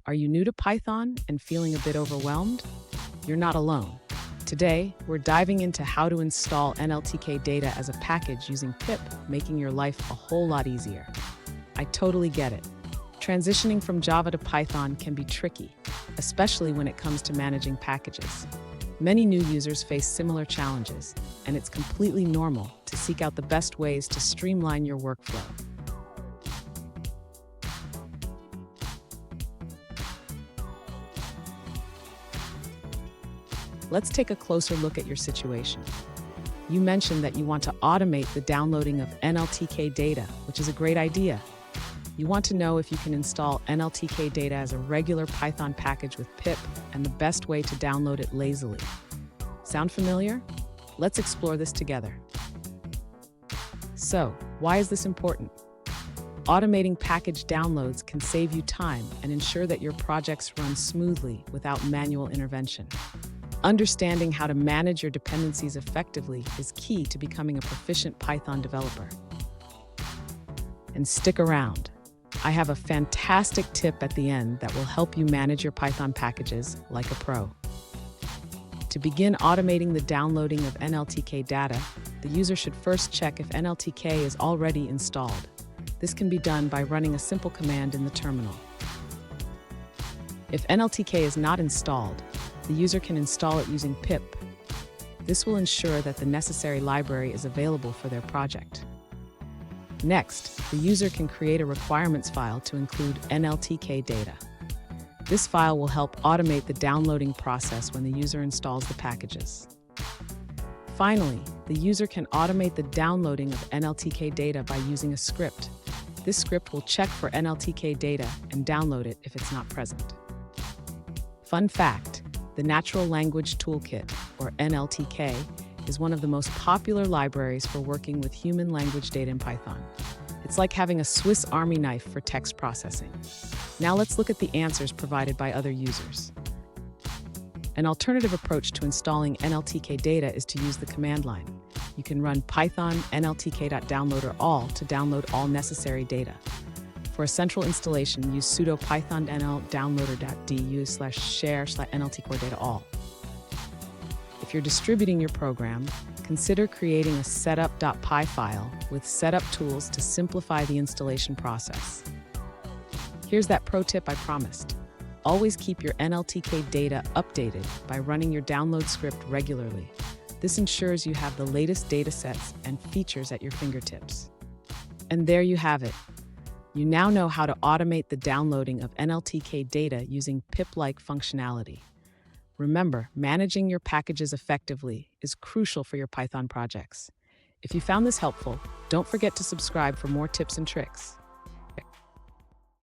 Are you new to Python and feeling a bit overwhelmed? You're not alone. Today, we're diving into how to install NLTK data as a package using pip, making your life a whole lot easier. I totally get it. Transitioning from Java to Python can be tricky, especially when it comes to managing packages. Many new users face similar challenges, and it's completely normal to seek out the best ways to streamline your workflow. Let's take a closer look at your situation. You mentioned that you want to automate the downloading of NLTK data, which is a great idea. You want to know if you can install NLTK data as a regular Python package with pip and the best way to download it lazily. Sound familiar? Let's explore this together. So, why is this important? Automating package downloads can save you time and ensure that your projects run smoothly without manual intervention. Understanding how to manage your dependencies effectively is key to becoming a proficient Python developer. And stick around. I have a fantastic tip at the end that will help you manage your Python packages like a pro. To begin automating the downloading of NLTK data, the user should first check if NLTK is already installed. This can be done by running a simple command in the terminal. If NLTK is not installed, the user can install it using pip. This will ensure that the necessary library is available for their project. Next, the user can create a requirements file to include NLTK data. This file will help automate the downloading process when the user installs the packages. Finally, the user can automate the downloading of NLTK data by using a script. This script will check for NLTK data and download it if it's not present. Fun fact: the Natural Language Toolkit, or NLTK, is one of the most popular libraries for working with human language data in Python. It's like having a Swiss Army knife for text processing. Now let's look at the answers provided by other users. An alternative approach to installing NLTK data is to use the command line. You can run python nltk.downloader_all to download all necessary data. For a central installation, use sudo python nl-downloader.du/share/nltk-data-all. If you're distributing your program, consider creating a setup.py file with setup tools to simplify the installation process. Here's that pro tip I promised. Always keep your NLTK data updated by running your download script regularly. This ensures you have the latest datasets and features at your fingertips. And there you have it. You now know how to automate the downloading of NLTK data using pip-like functionality. Remember, managing your packages effectively is crucial for your Python projects. If you found this helpful, don't forget to subscribe for more tips and tricks.